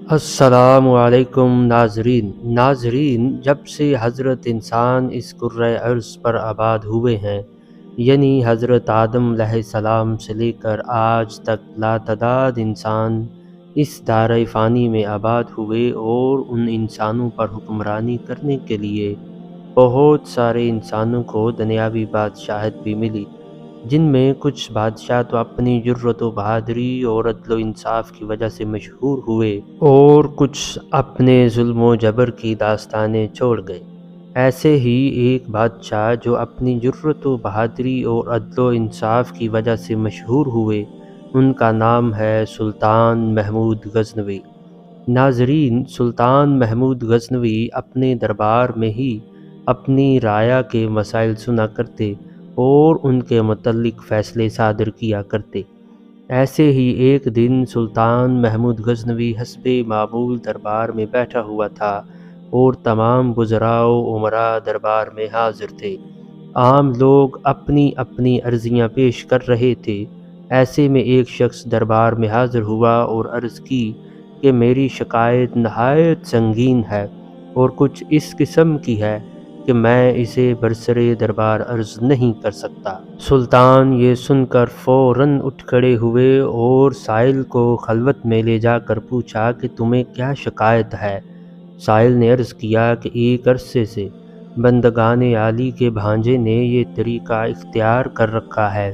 السلام علیکم ناظرین، جب سے حضرت انسان اس کرۂ ارض پر آباد ہوئے ہیں، یعنی حضرت آدم علیہ السلام سے لے کر آج تک لاتعداد انسان اس دائرۂ فانی میں آباد ہوئے، اور ان انسانوں پر حکمرانی کرنے کے لیے بہت سارے انسانوں کو دنیاوی بادشاہت بھی ملی، جن میں کچھ بادشاہ تو اپنی جرأت و بہادری اور عدل و انصاف کی وجہ سے مشہور ہوئے، اور کچھ اپنے ظلم و جبر کی داستانیں چھوڑ گئے۔ ایسے ہی ایک بادشاہ جو اپنی جرأت و بہادری اور عدل و انصاف کی وجہ سے مشہور ہوئے، ان کا نام ہے سلطان محمود غزنوی۔ ناظرین، سلطان محمود غزنوی اپنے دربار میں ہی اپنی رعایا کے مسائل سنا کرتے اور ان کے متعلق فیصلے صادر کیا کرتے۔ ایسے ہی ایک دن سلطان محمود غزنوی حسب معمول دربار میں بیٹھا ہوا تھا، اور تمام وزراء و امراء دربار میں حاضر تھے۔ عام لوگ اپنی اپنی عرضیاں پیش کر رہے تھے۔ ایسے میں ایک شخص دربار میں حاضر ہوا اور عرض کی کہ میری شکایت نہایت سنگین ہے، اور کچھ اس قسم کی ہے کہ میں اسے برسرِ دربار عرض نہیں کر سکتا۔ سلطان یہ سن کر فوراً اٹھ کھڑے ہوئے اور سائل کو خلوت میں لے جا کر پوچھا کہ تمہیں کیا شکایت ہے؟ سائل نے عرض کیا کہ ایک عرصے سے بندگان عالی کے بھانجے نے یہ طریقہ اختیار کر رکھا ہے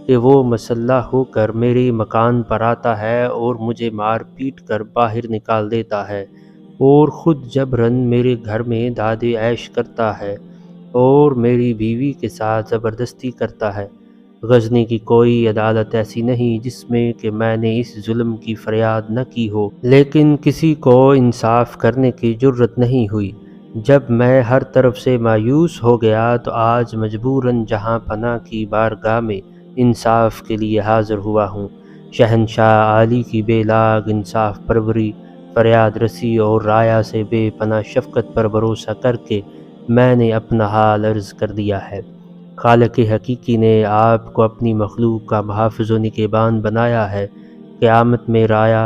کہ وہ مسلح ہو کر میرے مکان پر آتا ہے اور مجھے مار پیٹ کر باہر نکال دیتا ہے، اور خود جبراً میرے گھر میں داد عیش کرتا ہے اور میری بیوی کے ساتھ زبردستی کرتا ہے۔ غزنی کی کوئی عدالت ایسی نہیں جس میں کہ میں نے اس ظلم کی فریاد نہ کی ہو، لیکن کسی کو انصاف کرنے کی جرأت نہیں ہوئی۔ جب میں ہر طرف سے مایوس ہو گیا تو آج مجبوراً جہاں پناہ کی بارگاہ میں انصاف کے لیے حاضر ہوا ہوں۔ شہنشاہ عالی کی بے لاگ انصاف پروری، فریاد رسی اور رعایا سے بے پناہ شفقت پر بھروسہ کر کے میں نے اپنا حال عرض کر دیا ہے۔ خالق حقیقی نے آپ کو اپنی مخلوق کا محافظ و نگہبان بنایا ہے۔ قیامت میں رعایا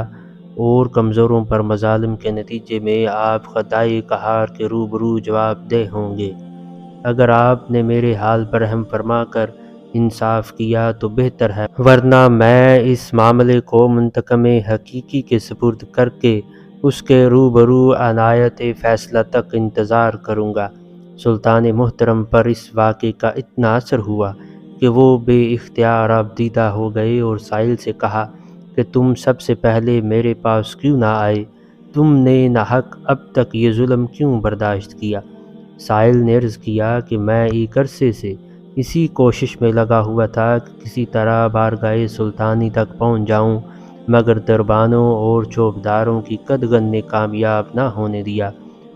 اور کمزوروں پر مظالم کے نتیجے میں آپ خدائے قہار کے روبرو جواب دہ ہوں گے۔ اگر آپ نے میرے حال پر رحم فرما کر انصاف کیا تو بہتر ہے، ورنہ میں اس معاملے کو منتقم حقیقی کے سپرد کر کے اس کے روبرو عنایت فیصلہ تک انتظار کروں گا۔ سلطان محترم پر اس واقعے کا اتنا اثر ہوا کہ وہ بے اختیار آبدیدہ ہو گئے اور سائل سے کہا کہ تم سب سے پہلے میرے پاس کیوں نہ آئے؟ تم نے ناحق اب تک یہ ظلم کیوں برداشت کیا؟ سائل نے عرض کیا کہ میں ایک عرصے سے اسی کوشش میں لگا ہوا تھا کہ کسی طرح بارگاہ سلطانی تک پہنچ جاؤں، مگر دربانوں اور چوبداروں کی قدغن نے کامیاب نہ ہونے دیا۔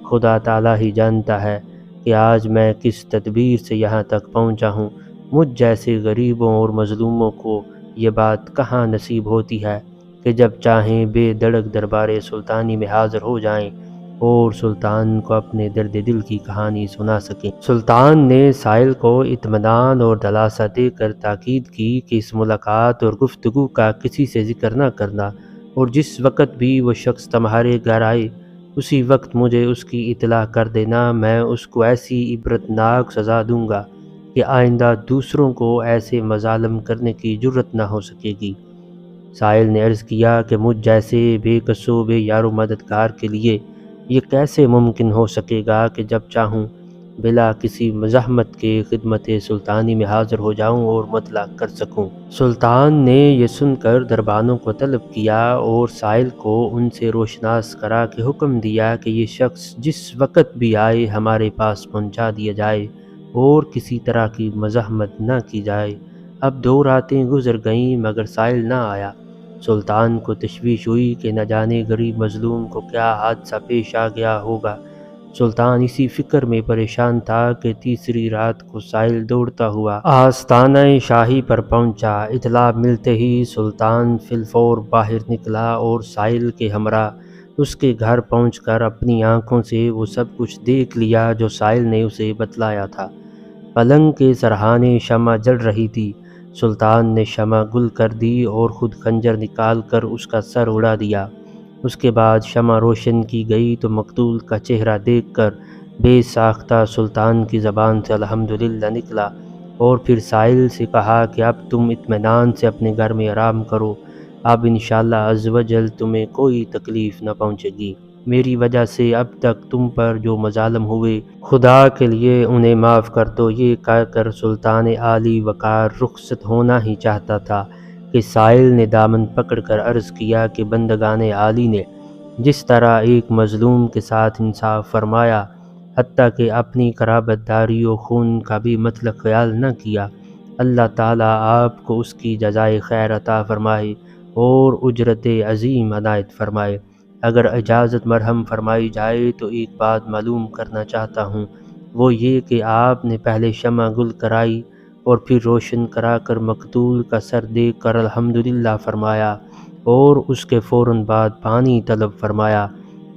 خدا تعالیٰ ہی جانتا ہے کہ آج میں کس تدبیر سے یہاں تک پہنچا ہوں۔ مجھ جیسے غریبوں اور مظلوموں کو یہ بات کہاں نصیب ہوتی ہے کہ جب چاہیں بے دھڑک دربار سلطانی میں حاضر ہو جائیں اور سلطان کو اپنے درد دل کی کہانی سنا سکیں۔ سلطان نے سائل کو اطمینان اور دلاسا دے کر تاکید کی کہ اس ملاقات اور گفتگو کا کسی سے ذکر نہ کرنا، اور جس وقت بھی وہ شخص تمہارے گھر آئے اسی وقت مجھے اس کی اطلاع کر دینا۔ میں اس کو ایسی عبرتناک سزا دوں گا کہ آئندہ دوسروں کو ایسے مظالم کرنے کی جرأت نہ ہو سکے گی۔ سائل نے عرض کیا کہ مجھ جیسے بے کس و بے یار و مددگار کے لیے یہ کیسے ممکن ہو سکے گا کہ جب چاہوں بلا کسی مزاحمت کے خدمت سلطانی میں حاضر ہو جاؤں اور مطلع کر سکوں۔ سلطان نے یہ سن کر دربانوں کو طلب کیا اور سائل کو ان سے روشناس کرا کے حکم دیا کہ یہ شخص جس وقت بھی آئے ہمارے پاس پہنچا دیا جائے اور کسی طرح کی مزاحمت نہ کی جائے۔ اب 2 راتیں گزر گئیں مگر سائل نہ آیا۔ سلطان کو تشویش ہوئی کہ نہ جانے غریب مظلوم کو کیا حادثہ پیش آ گیا ہوگا۔ سلطان اسی فکر میں پریشان تھا کہ تیسری رات کو سائل دوڑتا ہوا آستانہ شاہی پر پہنچا۔ اطلاع ملتے ہی سلطان فی الفور باہر نکلا اور سائل کے ہمراہ اس کے گھر پہنچ کر اپنی آنکھوں سے وہ سب کچھ دیکھ لیا جو سائل نے اسے بتلایا تھا۔ پلنگ کے سرہانے شمع جل رہی تھی۔ سلطان نے شمع گل کر دی اور خود خنجر نکال کر اس کا سر اڑا دیا۔ اس کے بعد شمع روشن کی گئی تو مقتول کا چہرہ دیکھ کر بے ساختہ سلطان کی زبان سے الحمدللہ نکلا، اور پھر سائل سے کہا کہ اب تم اطمینان سے اپنے گھر میں آرام کرو، اب انشاءاللہ عز و جل تمہیں کوئی تکلیف نہ پہنچے گی، میری وجہ سے اب تک تم پر جو مظالم ہوئے خدا کے لیے انہیں معاف کر دو۔ یہ کہہ کر سلطان عالی وقار رخصت ہونا ہی چاہتا تھا کہ سائل نے دامن پکڑ کر عرض کیا کہ بندگان عالی نے جس طرح ایک مظلوم کے ساتھ انصاف فرمایا، حتیٰ کہ اپنی قرابت داری و خون کا بھی مطلق خیال نہ کیا، اللہ تعالیٰ آپ کو اس کی جزائے خیر عطا فرمائے اور اجرت عظیم عنایت فرمائے۔ اگر اجازت مرحم فرمائی جائے تو ایک بات معلوم کرنا چاہتا ہوں، وہ یہ کہ آپ نے پہلے شمع گل کرائی اور پھر روشن کرا کر مقتول کا سر دیکھ کر الحمدللہ فرمایا اور اس کے فوراً بعد پانی طلب فرمایا،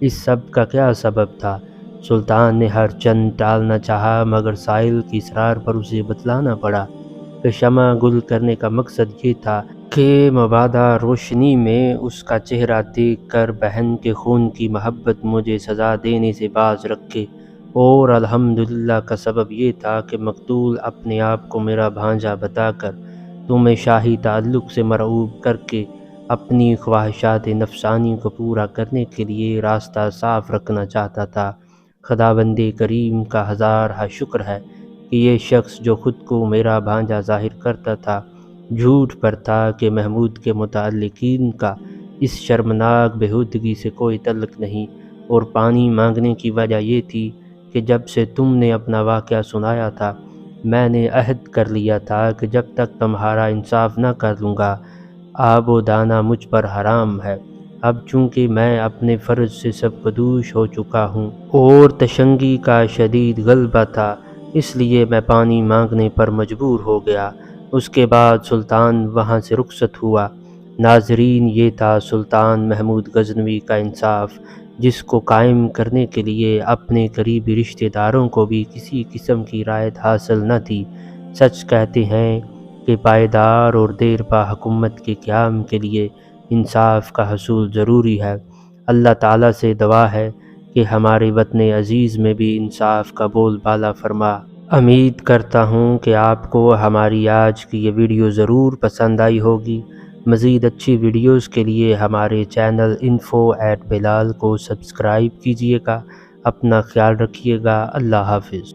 اس سب کا کیا سبب تھا؟ سلطان نے ہر چند ٹالنا چاہا، مگر سائل کی اصرار پر اسے بتلانا پڑا کہ شمع گل کرنے کا مقصد یہ تھا کہ مبادا روشنی میں اس کا چہرہ دیکھ کر بہن کے خون کی محبت مجھے سزا دینے سے باز رکھے، اور الحمدللہ کا سبب یہ تھا کہ مقتول اپنے آپ کو میرا بھانجا بتا کر تمہیں شاہی تعلق سے مرعوب کر کے اپنی خواہشات نفسانی کو پورا کرنے کے لیے راستہ صاف رکھنا چاہتا تھا۔ خداوند کریم کا ہزارہ شکر ہے کہ یہ شخص جو خود کو میرا بھانجا ظاہر کرتا تھا جھوٹ پر تھا کہ محمود کے متعلقین کا اس شرمناک بےہودگی سے کوئی تعلق نہیں، اور پانی مانگنے کی وجہ یہ تھی کہ جب سے تم نے اپنا واقعہ سنایا تھا میں نے عہد کر لیا تھا کہ جب تک تمہارا انصاف نہ کر لوں گا آب و دانہ مجھ پر حرام ہے۔ اب چونکہ میں اپنے فرض سے سب قدوش ہو چکا ہوں اور تشنگی کا شدید غلبہ تھا، اس لیے میں پانی مانگنے پر مجبور ہو گیا۔ اس کے بعد سلطان وہاں سے رخصت ہوا۔ ناظرین، یہ تھا سلطان محمود غزنوی کا انصاف، جس کو قائم کرنے کے لیے اپنے قریبی رشتہ داروں کو بھی کسی قسم کی رعایت حاصل نہ تھی۔ سچ کہتے ہیں کہ پائیدار اور دیر پا حکومت کے قیام کے لیے انصاف کا حصول ضروری ہے۔ اللہ تعالیٰ سے دعا ہے کہ ہمارے وطن عزیز میں بھی انصاف کا بول بالا فرما۔ امید کرتا ہوں کہ آپ کو ہماری آج کی یہ ویڈیو ضرور پسند آئی ہوگی۔ مزید اچھی ویڈیوز کے لیے ہمارے چینل info@bilal کو سبسکرائب کیجیے گا۔ اپنا خیال رکھیے گا۔ اللہ حافظ۔